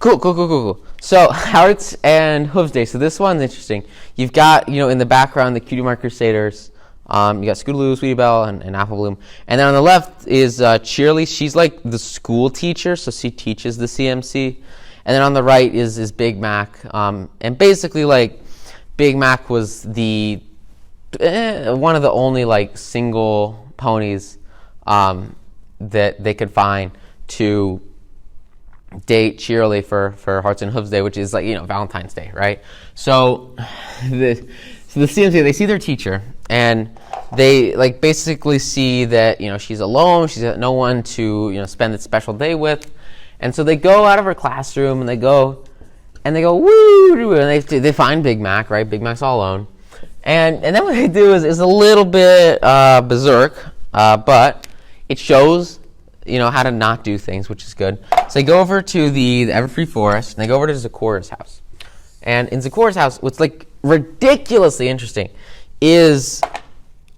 Cool. So Hearts and Hooves Day. So this one's interesting. You've got, in the background, the Cutie Mark Crusaders. You got Scootaloo, Sweetie Belle, and Apple Bloom. And then on the left is Cheerly. She's like the school teacher, so she teaches the CMC. And then on the right is Big Mac. And basically, like, Big Mac was the one of the only like single ponies that they could find to date Cheerily for Hearts and Hooves Day, which is like Valentine's Day, right? So the CMC, they see their teacher and they like basically see that she's alone, she's got no one to spend this special day with, and so they go out of her classroom and they go woo, and they find Big Mac, right? Big Mac's all alone. And then what they do is a little bit berserk, but it shows, how to not do things, which is good. So they go over to the Everfree Forest, and they go over to Zecora's house. And in Zecora's house, what's like ridiculously interesting is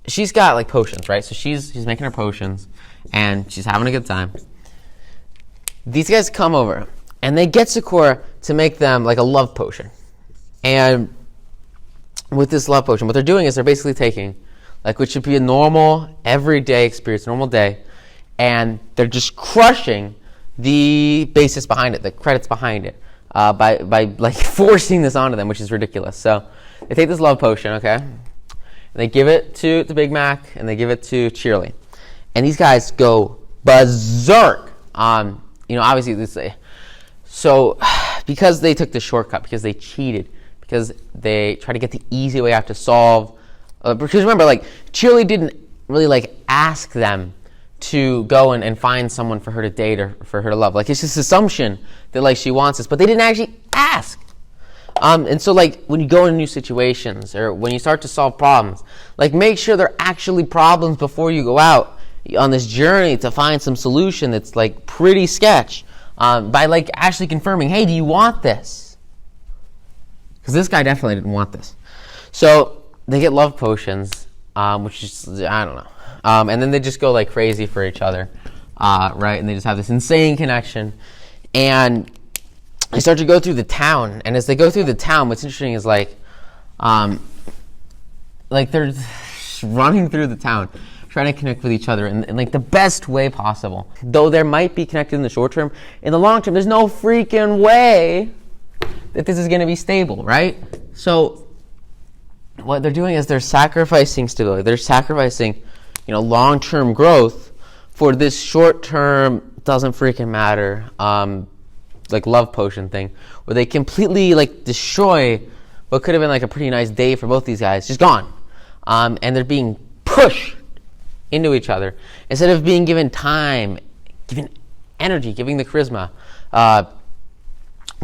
she's got like potions, right? So she's making her potions, and she's having a good time. These guys come over, and they get Zecora to make them like a love potion. And with this love potion, what they're doing is they're basically taking, like, what should be a normal, everyday experience, normal day, and they're just crushing the basis behind it, the credits behind it, by like forcing this onto them, which is ridiculous. So they take this love potion, okay, and they give it to Big Mac, and they give it to Cheerly, and these guys go berserk. Obviously this. So because they took the shortcut, because they cheated, because they try to get the easy way out to solve. Because remember, like, Cheerly didn't really like ask them to go and find someone for her to date or for her to love. Like, it's just assumption that like she wants this, but they didn't actually ask. And so like when you go into new situations or when you start to solve problems, like make sure they're actually problems before you go out on this journey to find some solution that's like pretty sketch. By like actually confirming, hey, do you want this? Because this guy definitely didn't want this. So they get love potions, which is, I don't know. And then they just go like crazy for each other, right? And they just have this insane connection. And they start to go through the town. And as they go through the town, what's interesting is like they're running through the town, trying to connect with each other in like the best way possible. Though there might be connected in the short term, in the long term, there's no freaking way that this is going to be stable, right? So what they're doing is they're sacrificing stability. They're sacrificing, long-term growth for this short-term, doesn't freaking matter, like love potion thing, where they completely like destroy what could have been like a pretty nice day for both these guys, just gone. And they're being pushed into each other instead of being given time, given energy, giving the charisma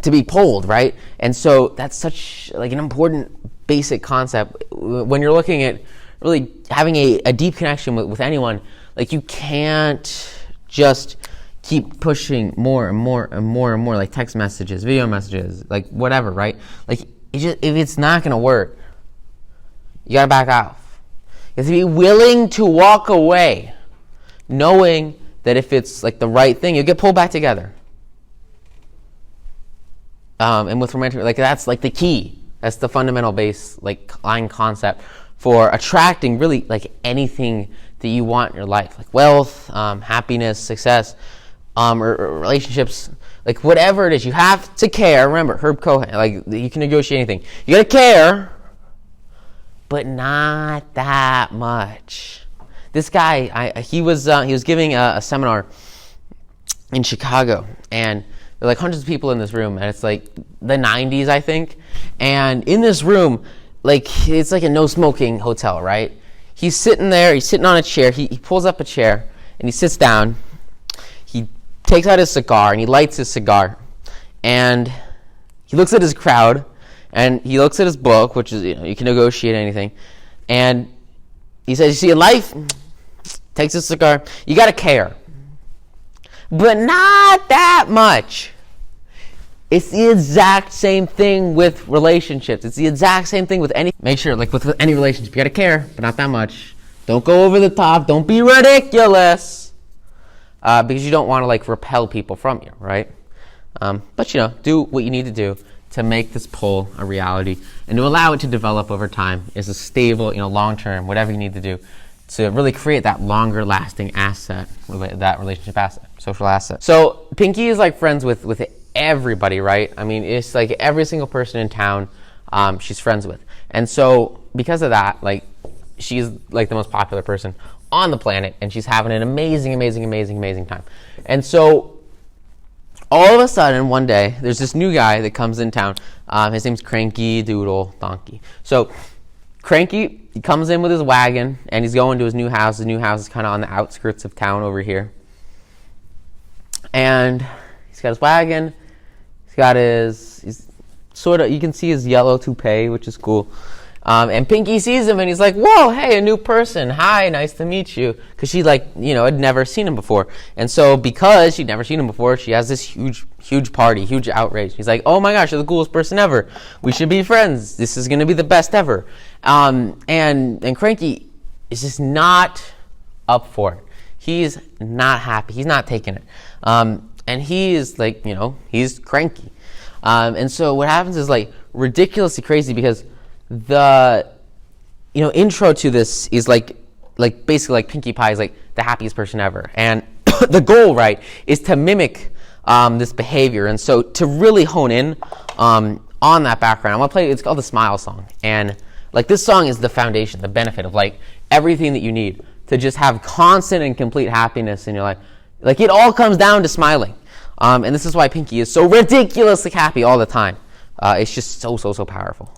to be pulled, right? And so that's such like an important basic concept when you're looking at really having a deep connection with anyone. Like, you can't just keep pushing more and more and more and more, like text messages, video messages, like whatever, right? Like, if it's not going to work, you got to back off. You have to be willing to walk away, knowing that if it's like the right thing, you'll get pulled back together. And with romantic, like, that's like the key. That's the fundamental base, like, line concept for attracting really like anything that you want in your life, like wealth, happiness, success, or relationships, like whatever it is. You have to care. Remember, Herb Cohen, like, you can negotiate anything. You gotta care, but not that much. This guy, he was giving a seminar in Chicago, and there are like hundreds of people in this room, and it's like the 90s, I think. And in this room, like, it's like a no smoking hotel, right? He's sitting there, he's sitting on a chair, he pulls up a chair, and he sits down, he takes out his cigar, and he lights his cigar, and he looks at his crowd, and he looks at his book, which is, you can negotiate anything, and he says, you see, in life, takes his cigar, you gotta care, but not that much. It's the exact same thing with relationships. It's the exact same thing with any. Make sure, like with any relationship, you gotta care, but not that much. Don't go over the top. Don't be ridiculous, because you don't want to like repel people from you, right? But do what you need to do to make this poll a reality and to allow it to develop over time as a stable, long-term, whatever you need to do to really create that longer-lasting asset, that relationship asset, social asset. So Pinky is like friends with everybody, right? I mean, it's like every single person in town she's friends with. And so because of that, like, she's like the most popular person on the planet, and she's having an amazing, amazing, amazing, amazing time. And so all of a sudden, one day, there's this new guy that comes in town. His name's Cranky Doodle Donkey. So Cranky, he comes in with his wagon, and he's going to his new house. His new house is kind of on the outskirts of town over here. And he's got his wagon. He's got he's sort of, you can see his yellow toupee, which is cool. And Pinky sees him, and he's like, whoa, hey, a new person. Hi, nice to meet you. Because she, had never seen him before. And so because she'd never seen him before, she has this huge, huge party, huge outrage. He's like, oh my gosh, you're the coolest person ever. We should be friends. This is going to be the best ever. And Cranky is just not up for it. He's not happy. He's not taking it. And he is he's cranky. And so what happens is ridiculously crazy, because the intro to this is basically Pinkie Pie is the happiest person ever, and the goal, right, is to mimic this behavior. And so to really hone in on that background, I'm gonna play. It's called the Smile Song, and this song is the foundation, the benefit of everything that you need to just have constant and complete happiness in your life. It all comes down to smiling, and this is why Pinky is so ridiculously happy all the time. It's just so powerful.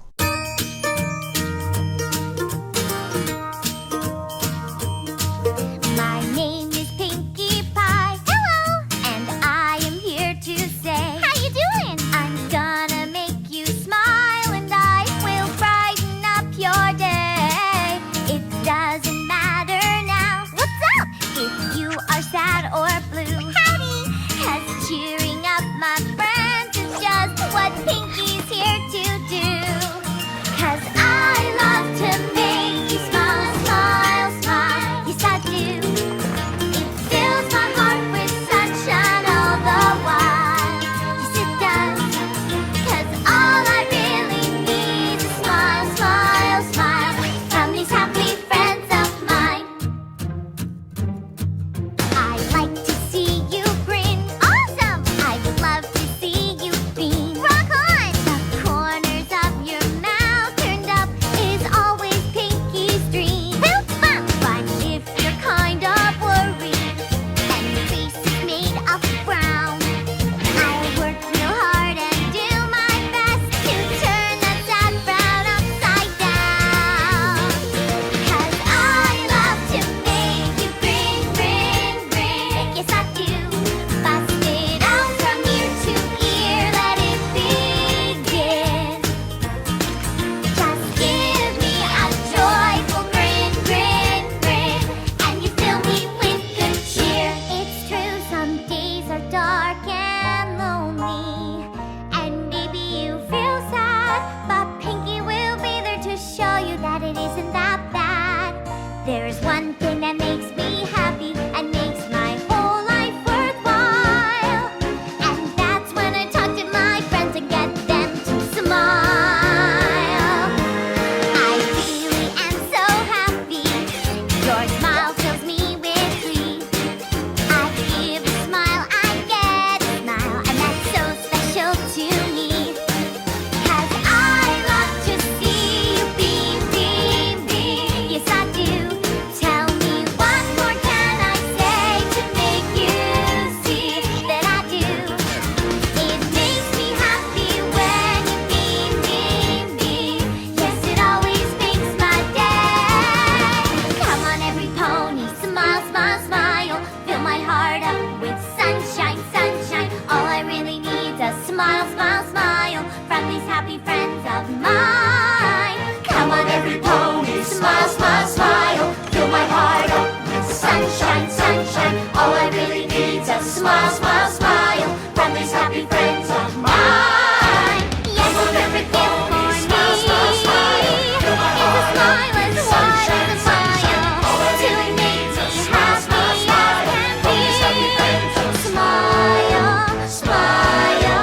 Smile.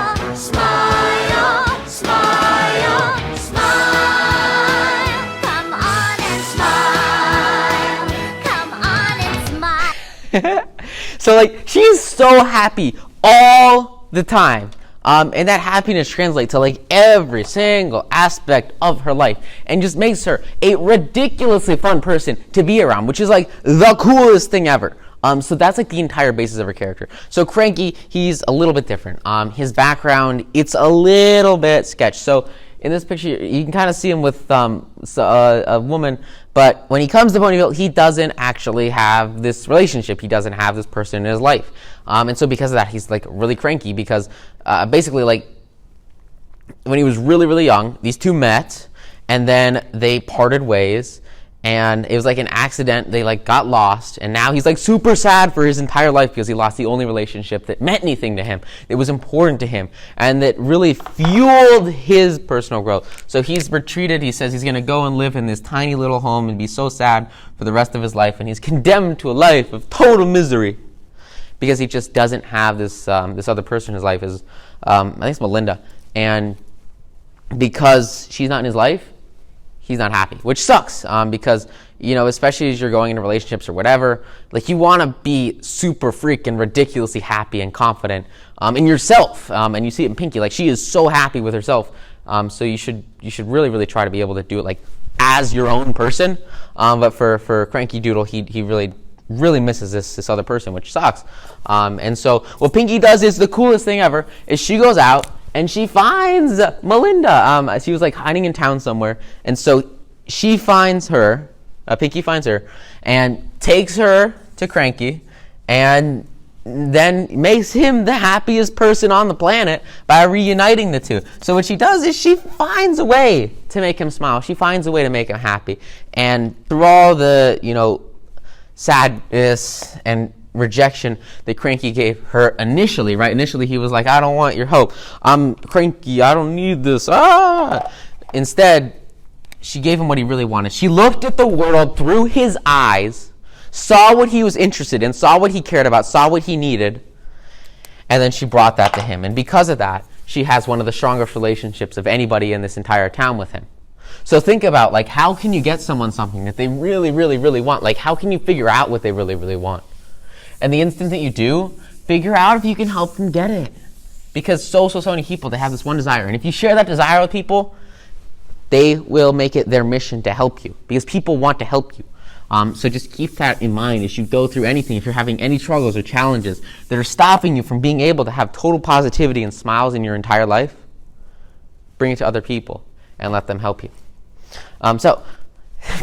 So like she's so happy all the time. And that happiness translates to like every single aspect of her life and just makes her a ridiculously fun person to be around, which is like the coolest thing ever. So that's like the entire basis of her character. So Cranky, he's a little bit different. His background, it's a little bit sketch. So in this picture, you can kind of see him with a woman, but when he comes to Ponyville, he doesn't actually have this relationship. He doesn't have this person in his life. And so because of that, he's like really cranky because basically like when he was really, really young, these two met and then they parted ways. And it was like an accident. They like got lost, and now he's like super sad for his entire life because he lost the only relationship that meant anything to him, that was important to him, and that really fueled his personal growth. So he's retreated. He says he's going to go and live in this tiny little home and be so sad for the rest of his life, and he's condemned to a life of total misery because he just doesn't have this this other person in his life. Is I think it's Melinda, and because she's not in his life, he's not happy, which sucks because, you know, especially as you're going into relationships or whatever, like you want to be super freaking ridiculously happy and confident in yourself. And you see it in Pinky, like she is so happy with herself. So you should really, really try to be able to do it like as your own person. But for Cranky Doodle, he really misses this other person, which sucks. And so what Pinky does is the coolest thing ever is she goes out and she finds Melinda. She was like hiding in town somewhere. And so she finds her, Pinky finds her, and takes her to Cranky, and then makes him the happiest person on the planet by reuniting the two. So what she does is she finds a way to make him smile. She finds a way to make him happy. And through all the, you know, sadness and rejection that Cranky gave her initially, right? Initially, he was like, I don't want your help. I'm cranky. I don't need this. Instead, she gave him what he really wanted. She looked at the world through his eyes, saw what he was interested in, saw what he cared about, saw what he needed, and then she brought that to him. And because of that, she has one of the strongest relationships of anybody in this entire town with him. So think about, like, how can you get someone something that they really, really, really want? Like, how can you figure out what they really, really want? And the instant that you do, figure out if you can help them get it. Because so many people, they have this one desire. And if you share that desire with people, they will make it their mission to help you. Because people want to help you. So just keep that in mind as you go through anything. If you're having any struggles or challenges that are stopping you from being able to have total positivity and smiles in your entire life, bring it to other people and let them help you. So,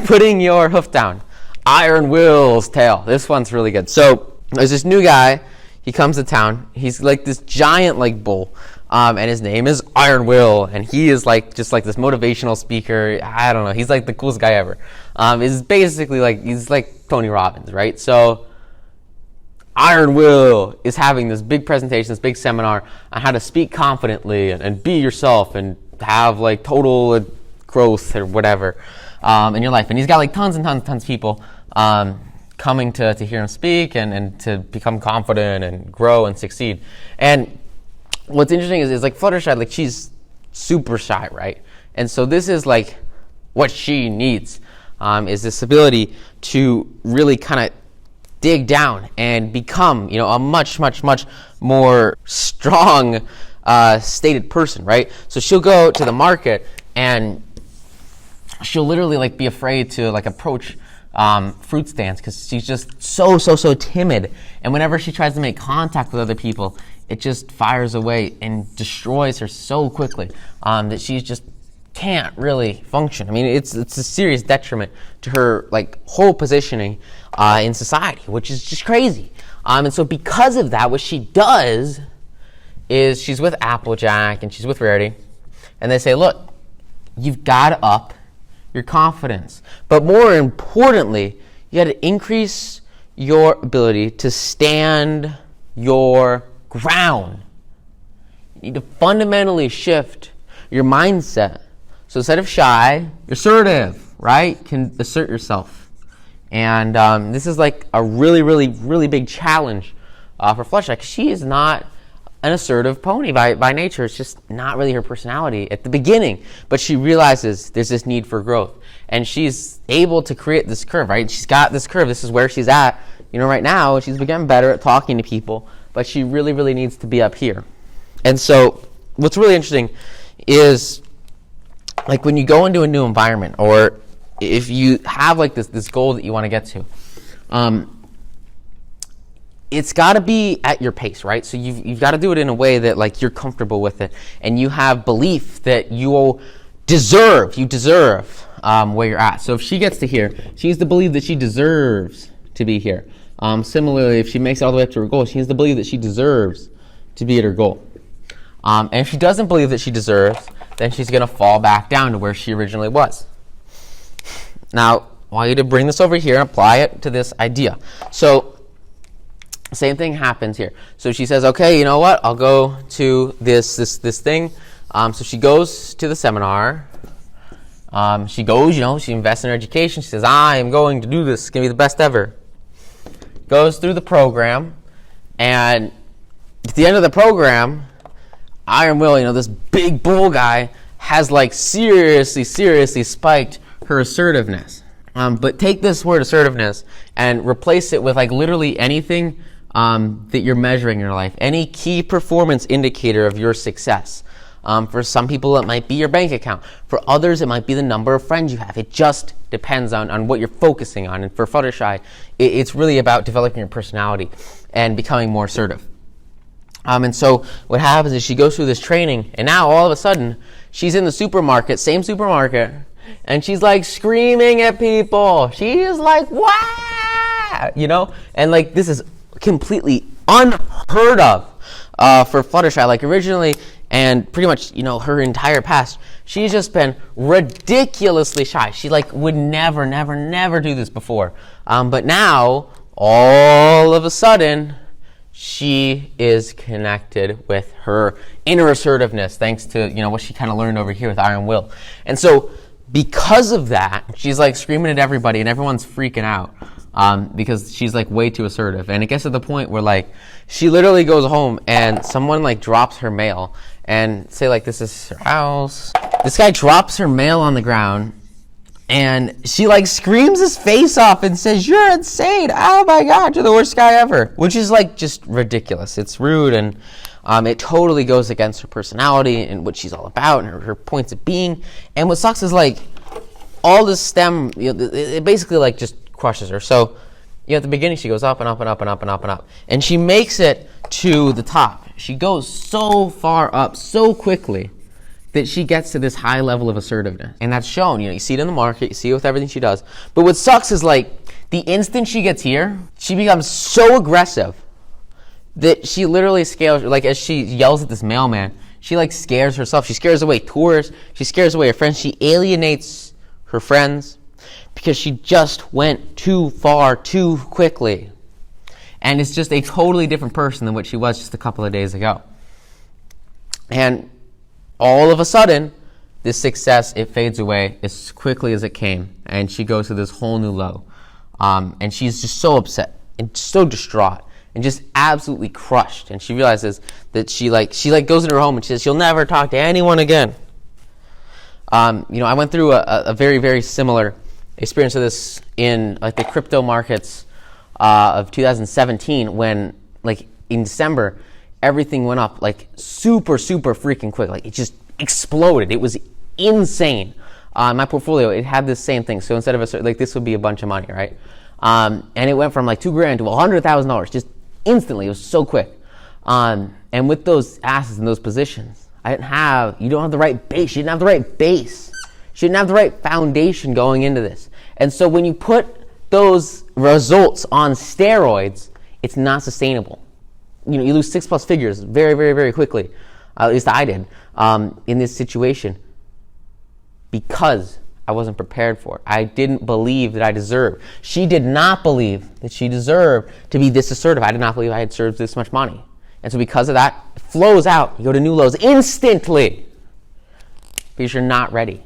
putting your hoof down. Iron Will's tale. This one's really good. So, there's this new guy. He comes to town. He's like this giant like bull. And his name is Iron Will. And he is like just like this motivational speaker. I don't know. He's like the coolest guy ever. Is basically like, he's like Tony Robbins, right? So, Iron Will is having this big presentation, this big seminar on how to speak confidently and be yourself and have like total growth or whatever in your life. And he's got like tons and tons of people coming to hear him speak and to become confident and grow and succeed. And what's interesting is like Fluttershy, like she's super shy, right? And so this is like what she needs is this ability to really kind of dig down and become, you know, a much more strong stated person, right? So she'll go to the market and she'll literally like be afraid to like approach fruit stands because she's just so timid. And whenever she tries to make contact with other people, it just fires away and destroys her so quickly that she just can't really function. I mean, it's a serious detriment to her like whole positioning in society, which is just crazy. And so because of that, what she does is she's with Applejack and she's with Rarity, and they say, look, you've got to up your confidence. But more importantly, you got to increase your ability to stand your ground. You need to fundamentally shift your mindset. So instead of shy, you're assertive, right? Can assert yourself. And this is like a really big challenge for Fluttershy, because she is not an assertive pony by nature. It's just not really her personality at the beginning. But she realizes there's this need for growth. And she's able to create this curve, right? She's got this curve. This is where she's at, right now. She's become better at talking to people. But she really, really needs to be up here. And so what's really interesting is, like, when you go into a new environment, or if you have like this goal that you want to get to, it's got to be at your pace, right? So you've got to do it in a way that, like, you're comfortable with it, and you have belief that you deserve where you're at. So if she gets to here, she needs to believe that she deserves to be here. Similarly, if she makes it all the way up to her goal, she needs to believe that she deserves to be at her goal. And if she doesn't believe that she deserves, then she's going to fall back down to where she originally was. Now, I want you to bring this over here and apply it to this idea. So, same thing happens here. So she says, okay, you know what? I'll go to this thing. So she goes to the seminar. She goes, she invests in her education. She says, I am going to do this. It's going to be the best ever. Goes through the program. And at the end of the program, Iron Will, this big bull guy, has like seriously spiked her assertiveness. But take this word assertiveness and replace it with like literally anything that you're measuring in your life. Any key performance indicator of your success. For some people, it might be your bank account. For others, it might be the number of friends you have. It just depends on what you're focusing on. And for Fluttershy, it's really about developing your personality and becoming more assertive. And so what happens is she goes through this training, and now all of a sudden, she's in the supermarket, same supermarket, and she's like screaming at people. She is like, "Wah!" And like this is completely unheard of for Fluttershy. Like originally, and pretty much, her entire past, she's just been ridiculously shy. She like would never do this before. But now, all of a sudden, she is connected with her inner assertiveness, thanks to what she kind of learned over here with Iron Will. And so, because of that, she's like screaming at everybody, and everyone's freaking out because she's like way too assertive. And it gets to the point where like she literally goes home, and someone like drops her mail, and say like this is her house. This guy drops her mail on the ground. And she like screams his face off and says, "You're insane. Oh my God, you're the worst guy ever." Which is like just ridiculous. It's rude, and it totally goes against her personality and what she's all about and her points of being. And what sucks is like all this stem, it basically like just crushes her. So at the beginning she goes up and up and up and up and up and up. And she makes it to the top. She goes so far up so quickly that she gets to this high level of assertiveness. And that's shown, you see it in the market, you see it with everything she does. But what sucks is like, the instant she gets here, she becomes so aggressive that she literally scales, like as she yells at this mailman, she like scares herself. She scares away tourists, she scares away her friends, she alienates her friends because she just went too far too quickly. And it's just a totally different person than what she was just a couple of days ago. And all of a sudden, this success, it fades away as quickly as it came, and she goes to this whole new low. And she's just so upset and so distraught and just absolutely crushed. And she realizes that she goes into her home and she says she'll never talk to anyone again. I went through a very, very similar experience of this in like the crypto markets of 2017 when like in December, everything went up like super freaking quick. Like it just exploded. It was insane. My portfolio, it had this same thing. So instead of this would be a bunch of money, right? And it went from like $2,000 to $100,000 just instantly. It was so quick. And with those assets and those positions, you don't have the right base. She didn't have the right base. She didn't have the right foundation going into this. And so when you put those results on steroids, it's not sustainable. You lose 6+ figures very, very, very quickly. At least I did in this situation because I wasn't prepared for it. I didn't believe that I deserved. She did not believe that she deserved to be this assertive. I did not believe I had deserved this much money. And so because of that, it flows out. You go to new lows instantly because you're not ready.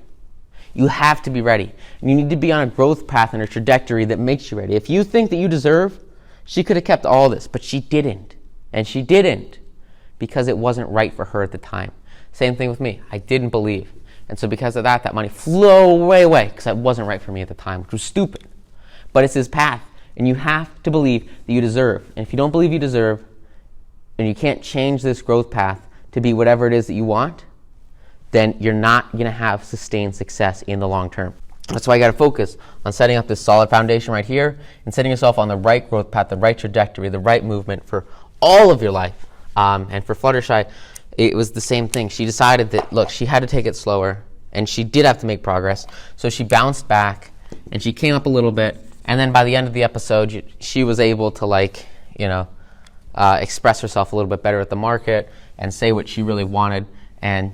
You have to be ready. And you need to be on a growth path and a trajectory that makes you ready. If you think that you deserve, she could have kept all this, but she didn't. And she didn't because it wasn't right for her at the time. Same thing with me. I didn't believe. And so because of that money flew way away because it wasn't right for me at the time, which was stupid. But it's this path, and you have to believe that you deserve. And if you don't believe you deserve, and you can't change this growth path to be whatever it is that you want, then you're not going to have sustained success in the long term. That's why you got to focus on setting up this solid foundation right here and setting yourself on the right growth path, the right trajectory, the right movement for all of your life. And for Fluttershy, it was the same thing. She decided that, look, she had to take it slower, and she did have to make progress. So she bounced back, and she came up a little bit, and then by the end of the episode, she was able to, express herself a little bit better at the market and say what she really wanted, and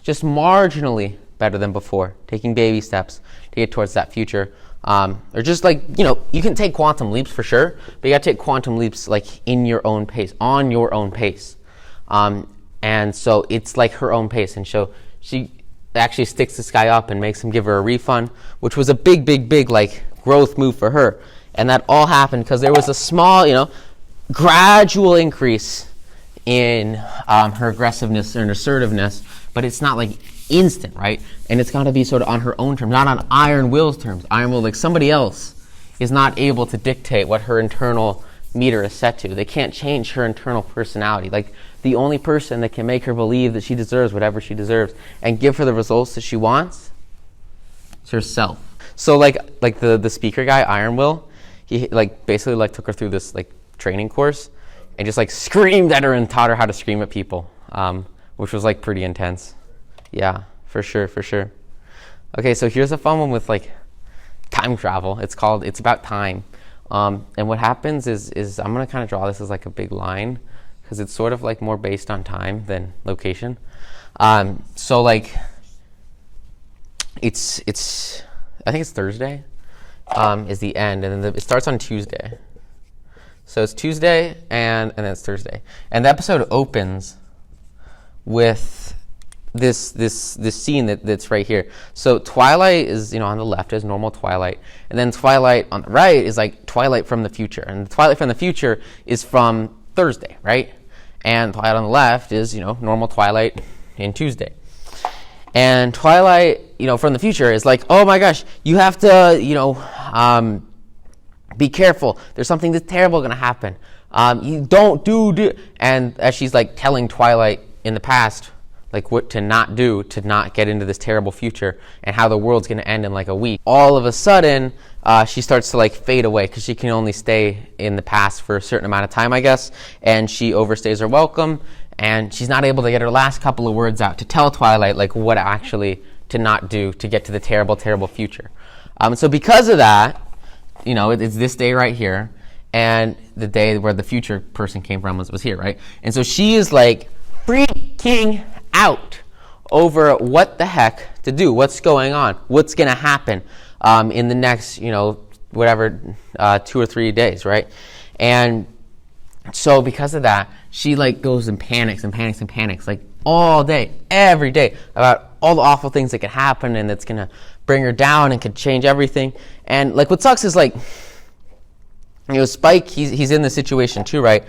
just marginally better than before, taking baby steps to get towards that future. Or just you can take quantum leaps for sure, but you got to take quantum leaps in your own pace, on your own pace. And so it's like her own pace. And so she actually sticks this guy up and makes him give her a refund, which was a big growth move for her. And that all happened because there was a small, gradual increase in her aggressiveness and assertiveness, but it's not instant, right? And it's got to be sort of on her own terms, not on Iron Will's terms. Iron Will, somebody else is not able to dictate what her internal meter is set to. They can't change her internal personality. The only person that can make her believe that she deserves whatever she deserves and give her the results that she wants is herself. So the speaker guy, Iron Will, he basically took her through this training course and just screamed at her and taught her how to scream at people, which was pretty intense. Yeah, for sure. Okay, so here's a fun one with time travel. It's about time. And what happens is I'm going to kind of draw this as a big line because it's sort of more based on time than location. So it's I think it's Thursday is the end, and then it starts on Tuesday. So it's Tuesday and then it's Thursday. And the episode opens with this scene that's right here. So Twilight is on the left is normal Twilight, and then Twilight on the right is Twilight from the future, and the Twilight from the future is from Thursday, right? And Twilight on the left is normal Twilight in Tuesday, and Twilight from the future is oh my gosh, you have to be careful. There's something that's terrible going to happen. You don't do. And as she's telling Twilight in the past, what to not do to not get into this terrible future and how the world's going to end in a week. All of a sudden, she starts to fade away because she can only stay in the past for a certain amount of time, I guess. And she overstays her welcome, and she's not able to get her last couple of words out to tell Twilight what actually to not do to get to the terrible, terrible future. So because of that, it's this day right here, and the day where the future person came from was here, right? And so she is freaking out over what the heck to do, what's going on, what's going to happen in the next, 2 or 3 days, right? And so because of that, she goes and panics all day, every day about all the awful things that could happen and that's going to bring her down and could change everything. And what sucks is Spike, he's in the situation too, right?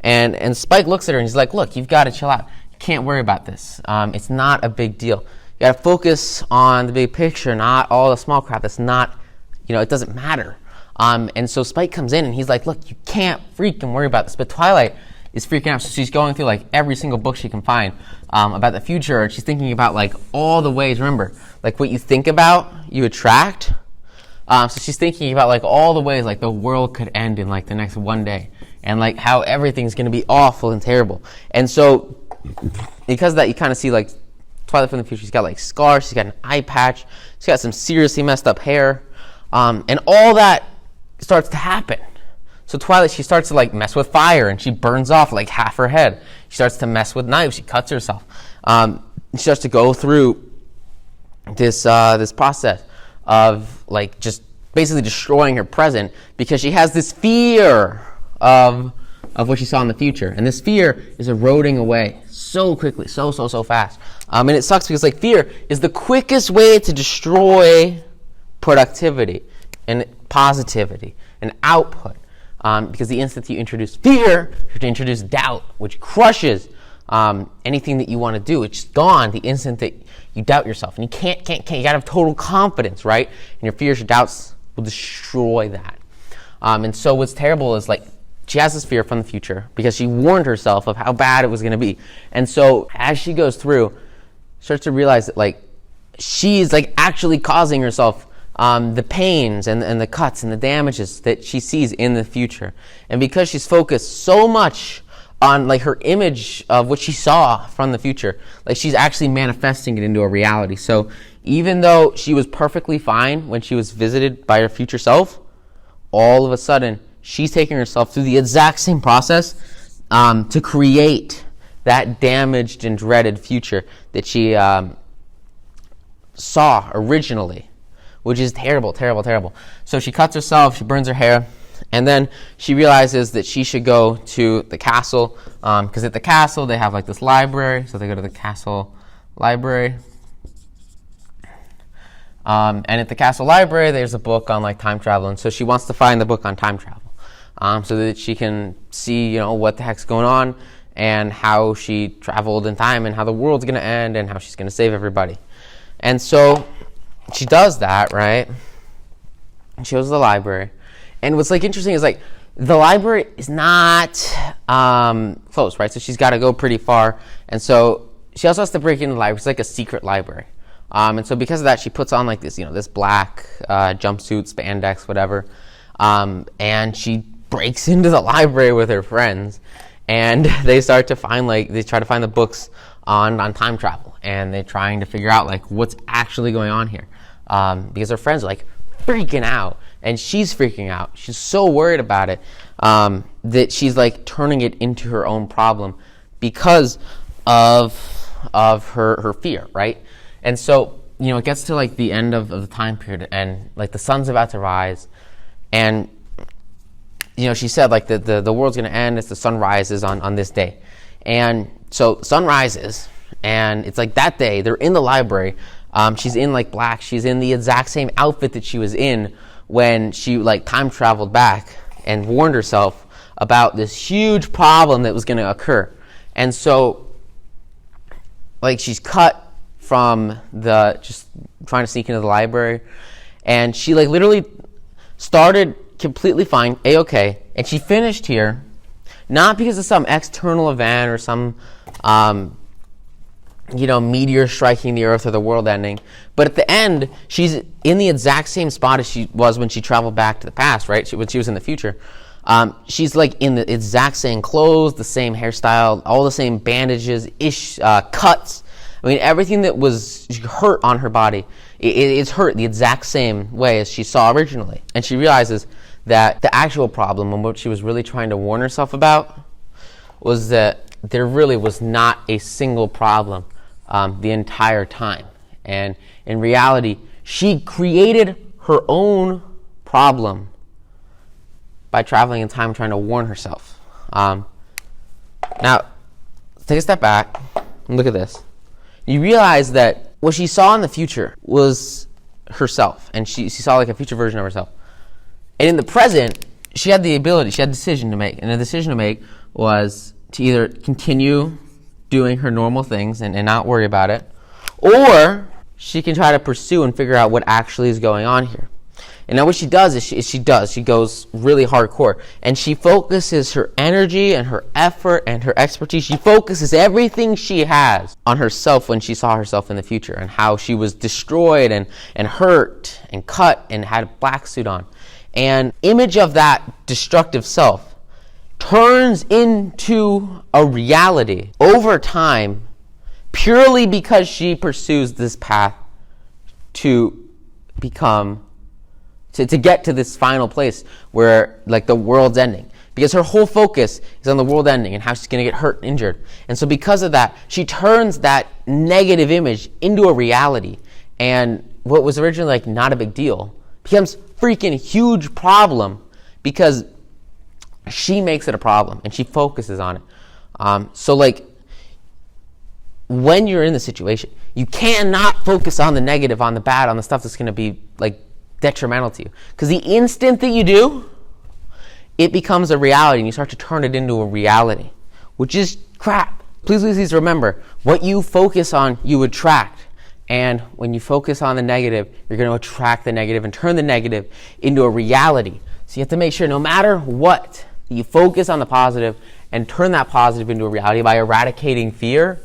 And Spike looks at her and he's look, you've got to chill out. You can't worry about this. It's not a big deal. You got to focus on the big picture, not all the small crap. That's not, it doesn't matter. And so Spike comes in and he's look, you can't freaking worry about this. But Twilight is freaking out. So she's going through every single book she can find about the future. And she's thinking about all the ways. Remember, what you think about, you attract. So she's thinking about all the ways the world could end in the next one day, and how everything's going to be awful and terrible. And so because of that, you kind of see Twilight from the future. She's got scars. She's got an eye patch. She's got some seriously messed up hair, and all that starts to happen. So Twilight, she starts to mess with fire, and she burns off half her head. She starts to mess with knives. She cuts herself. She starts to go through this process of just basically destroying her present because she has this fear of what she saw in the future, and this fear is eroding away so quickly, so fast. And it sucks because fear is the quickest way to destroy productivity and positivity and output. Because the instant you introduce fear, you have to introduce doubt, which crushes anything that you want to do. It's just gone the instant that you doubt yourself. And you can't. You gotta have total confidence, right? And your fears, your doubts will destroy that. And so what's terrible is, like, she has this fear from the future because she warned herself of how bad it was going to be. And so as she goes through, starts to realize that, like, she's, like, actually causing herself the pains and the cuts and the damages that she sees in the future. And because she's focused so much on, like, her image of what she saw from the future, like, she's actually manifesting it into a reality. So even though she was perfectly fine when she was visited by her future self, all of a sudden she's taking herself through the exact same process to create that damaged and dreaded future that she saw originally, which is terrible, terrible, terrible. So she cuts herself, she burns her hair, and then she realizes that she should go to the castle, because at the castle they have, like, this library, so they go to the castle library. And at the castle library there's a book on, like, time travel, and so she wants to find the book on time travel, so that she can see, you know, what the heck's going on and how she traveled in time and how the world's going to end and how she's going to save everybody. And so she does that, right? She goes to the library. And what's, like, interesting is, like, the library is not close, right? So she's got to go pretty far. And so she also has to break into the library. It's like a secret library. And so because of that, she puts on, like, this, you know, this black jumpsuit, spandex, whatever. And she breaks into the library with her friends. And they start to find, like, they try to find the books on time travel. And they're trying to figure out, like, what's actually going on here. Because her friends are, like, freaking out. And she's freaking out. She's so worried about it that she's, like, turning it into her own problem because of her fear, right? And so, you know, it gets to, like, the end of the time period, and, like, the sun's about to rise, and, you know, she said, like, the world's going to end as the sun rises on this day. And so the sun rises, and it's, like, that day, they're in the library. She's in, like, black. She's in the exact same outfit that she was in when she, like, time traveled back and warned herself about this huge problem that was going to occur. And so, like, she's cut from the just trying to sneak into the library, and she, like, literally started completely fine, A-okay, and she finished here not because of some external event or some you know, meteor striking the earth or the world ending, but at the end she's in the exact same spot as she was when she traveled back to the past, right? When she was in the future. She's, like, in the exact same clothes, the same hairstyle, all the same bandages, cuts. I mean, everything that was hurt on her body, it's hurt the exact same way as she saw originally. And she realizes that the actual problem, and what she was really trying to warn herself about, was that there really was not a single problem the entire time. And in reality, she created her own problem by traveling in time, trying to warn herself. Now, take a step back and look at this. You realize that what she saw in the future was herself, and she saw, like, a future version of herself. And in the present, she had the ability, she had a decision to make, and the decision to make was to either continue doing her normal things and not worry about it, or she can try to pursue and figure out what actually is going on here. And now what she does is she goes really hardcore, and she focuses her energy and her effort and her expertise. She focuses everything she has on herself when she saw herself in the future, and how she was destroyed and hurt and cut and had a black suit on. And image of that destructive self turns into a reality over time, purely because she pursues this path to get to this final place where, like, the world's ending. Because her whole focus is on the world ending and how she's going to get hurt and injured. And so because of that, she turns that negative image into a reality. And what was originally, like, not a big deal becomes freaking huge problem because she makes it a problem and she focuses on it. So, like, when you're in the situation, you cannot focus on the negative, on the bad, on the stuff that's going to be, like, detrimental to you. Because the instant that you do, it becomes a reality, and you start to turn it into a reality, which is crap. please remember, what you focus on, you attract. And when you focus on the negative, you're going to attract the negative and turn the negative into a reality. So you have to make sure no matter what, you focus on the positive and turn that positive into a reality by eradicating fear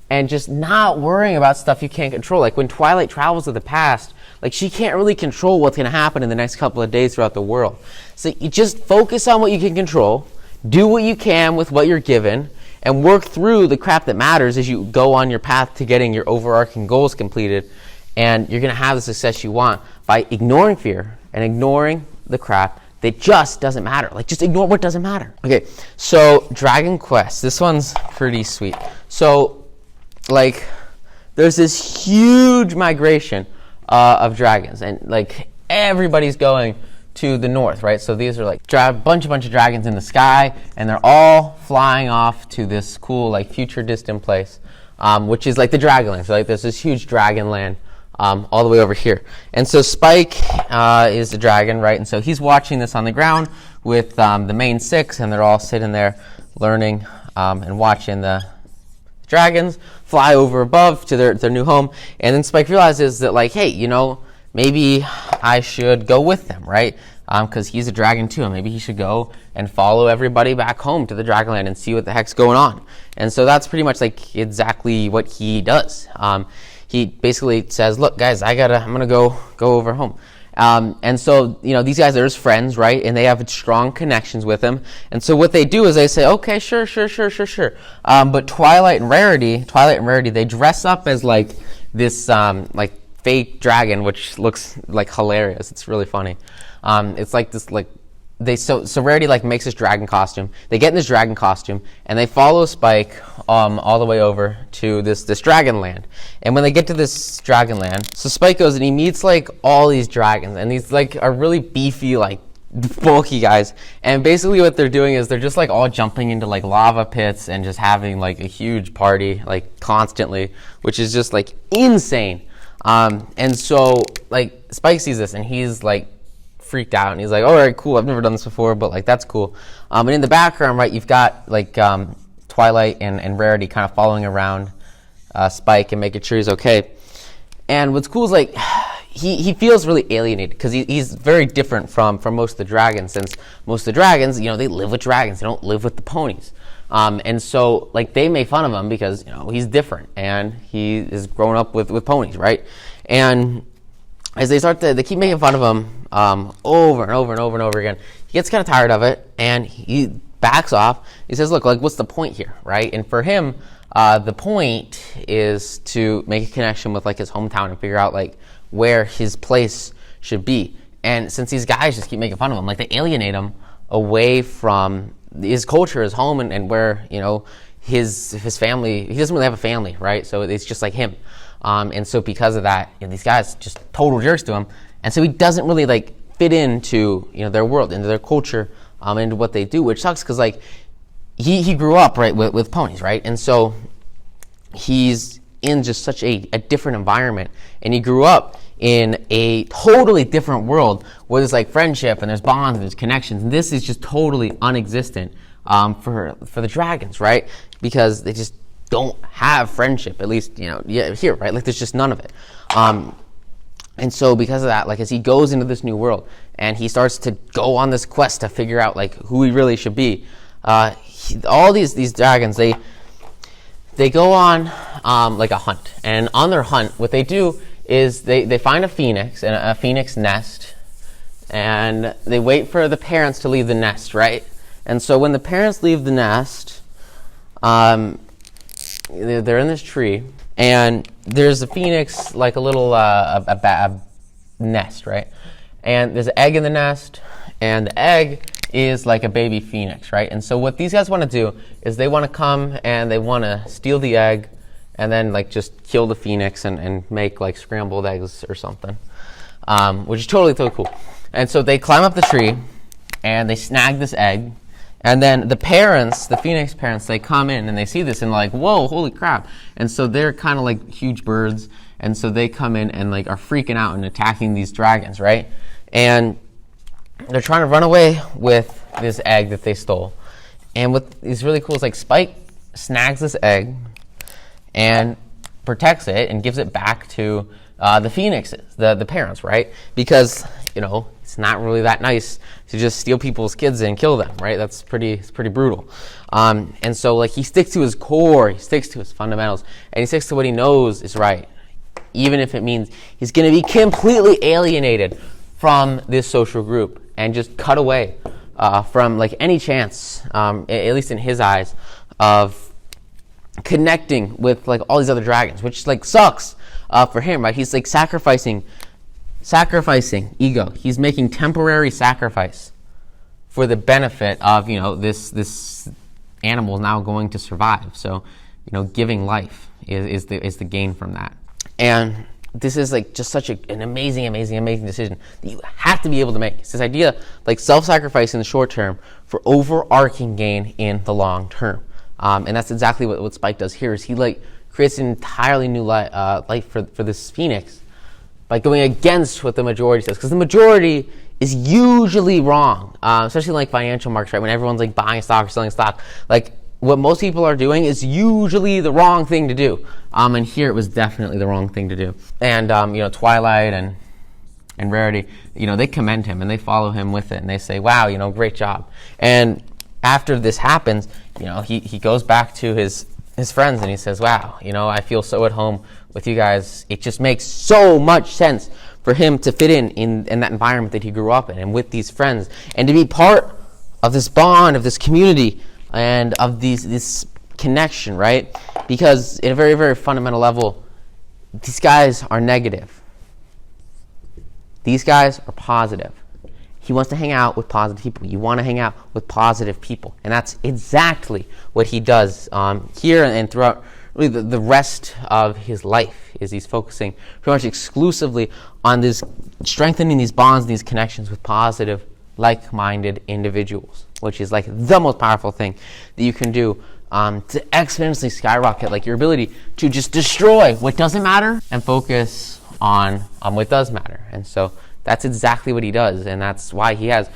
and just not worrying about stuff you can't control. Like when Twilight travels to the past, like she can't really control what's going to happen in the next couple of days throughout the world. So you just focus on what you can control, do what you can with what you're given, and work through the crap that matters as you go on your path to getting your overarching goals completed. And you're going to have the success you want by ignoring fear and ignoring the crap that just doesn't matter. Like, just ignore what doesn't matter. Okay, so Dragon Quest. This one's pretty sweet. So, like, there's this huge migration of dragons. And, like, everybody's going to the north, right? So these are like a bunch of dragons in the sky, and they're all flying off to this cool, like, future distant place, which is like the Dragonland. So like there's this huge Dragonland all the way over here. And so Spike is the dragon, right? And so he's watching this on the ground with the main six, and they're all sitting there learning and watching the dragons fly over above to their new home. And then Spike realizes that, like, hey, you know, maybe I should go with them, right? Because he's a dragon too, and maybe he should go and follow everybody back home to the Dragonland and see what the heck's going on. And so that's pretty much like exactly what he does. He basically says, "Look, guys, I'm gonna go over home." And so, you know, these guys are his friends, right? And they have strong connections with him. And so what they do is they say, "Okay, sure." But Twilight and Rarity, they dress up as like this like fake dragon, which looks like hilarious. It's really funny. It's like this, like so Rarity like makes this dragon costume. They get in this dragon costume and they follow Spike all the way over to this Dragonland. And when they get to this Dragonland, so Spike goes and he meets like all these dragons, and these like are really beefy, like bulky guys. And basically what they're doing is they're just like all jumping into like lava pits and just having like a huge party like constantly, which is just like insane. And so like Spike sees this and he's like freaked out, and he's like, all right, cool, I've never done this before, but like that's cool. And in the background, right, you've got like Twilight and Rarity kind of following around Spike and making sure he's okay. And what's cool is like he feels really alienated because he's very different from most of the dragons, since most of the dragons, you know, they live with dragons, they don't live with the ponies. And so like they make fun of him because, you know, he's different and he is grown up with ponies, right? And as they keep making fun of him over and over again, he gets kind of tired of it and he backs off. He says, look, like, what's the point here, right? And for him, the point is to make a connection with like his hometown and figure out like where his place should be. And since these guys just keep making fun of him, like they alienate him away from his culture, his home, and where, you know, his family, he doesn't really have a family, right? So it's just like him. And so because of that, you know, these guys just total jerks to him. And so he doesn't really like fit into, you know, their world, into their culture, into what they do, which sucks because like he grew up, right, with ponies, right? And so he's in just such a different environment, and he grew up in a totally different world where there's like friendship and there's bonds and there's connections. And this is just totally unexistent for the dragons, right? Because they just don't have friendship, at least, you know, here, right? Like there's just none of it. And so because of that, like as he goes into this new world and he starts to go on this quest to figure out like who he really should be, all these dragons, they go on like a hunt. And on their hunt, what they do is they find a phoenix and a phoenix nest, and they wait for the parents to leave the nest, right? And so when the parents leave the nest, they're in this tree, and there's a phoenix, like a little a nest, right? And there's an egg in the nest, and the egg is like a baby phoenix, right? And so what these guys want to do is they want to come and they want to steal the egg and then like just kill the phoenix and make like scrambled eggs or something, which is totally cool. And so they climb up the tree and they snag this egg. And then the parents, the phoenix parents, they come in and they see this and like, whoa, holy crap. And so they're kind of like huge birds. And so they come in and like are freaking out and attacking these dragons, right? And they're trying to run away with this egg that they stole. And what is really cool is like Spike snags this egg and protects it and gives it back to the phoenixes, the parents, right? Because, it's not really that nice to just steal people's kids and kill them, right? It's pretty brutal. And so, like, he sticks to his core, he sticks to his fundamentals, and he sticks to what he knows is right, even if it means he's going to be completely alienated from this social group and just cut away from, like, any chance, at least in his eyes, of connecting with, like, all these other dragons, which, like, sucks for him, right? He's, like, sacrificing ego. He's making temporary sacrifice for the benefit of, this animal is now going to survive. So, giving life is the gain from that. And this is, like, just such an amazing decision that you have to be able to make. It's this idea, like, self-sacrifice in the short term for overarching gain in the long term. And that's exactly what Spike does here. Is he, like, creates an entirely new life for this phoenix by going against what the majority says, because the majority is usually wrong, especially in, like, financial markets, right? When everyone's, like, buying stock or selling stock, like, what most people are doing is usually the wrong thing to do. And here it was definitely the wrong thing to do. And Twilight and Rarity, they commend him and they follow him with it and they say, "Wow, great job." And after this happens, he goes back to his friends and he says, "Wow, I feel so at home with you guys." It just makes so much sense for him to fit in that environment that he grew up in and with these friends and to be part of this bond, of this community, and of this connection, right? Because at a very, very fundamental level, these guys are negative. These guys are positive. He wants to hang out with positive people. You want to hang out with positive people. And that's exactly what he does here and throughout really the rest of his life. Is he's focusing pretty much exclusively on this, strengthening these bonds and these connections with positive, like-minded individuals, which is, like, the most powerful thing that you can do to exponentially skyrocket, like, your ability to just destroy what doesn't matter and focus on what does matter. And so that's exactly what he does, and that's why he has,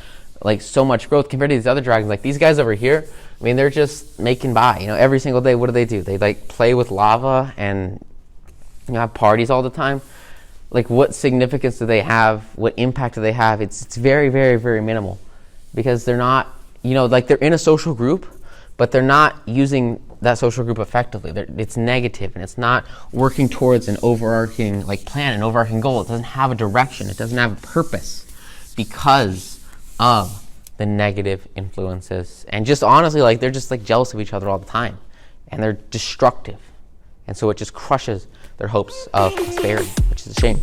like, so much growth compared to these other dragons. Like, these guys over here, I mean, they're just making by. Every single day, what do? They, like, play with lava and have parties all the time. Like, what significance do they have? What impact do they have? It's very, very, very minimal, because they're not, like, they're in a social group, but they're not using that social group effectively. It's negative, and it's not working towards an overarching, like, plan, an overarching goal. It doesn't have a direction. It doesn't have a purpose because of the negative influences. And just honestly, like, they're just, like, jealous of each other all the time, and they're destructive. And so it just crushes their hopes of prosperity, which is a shame.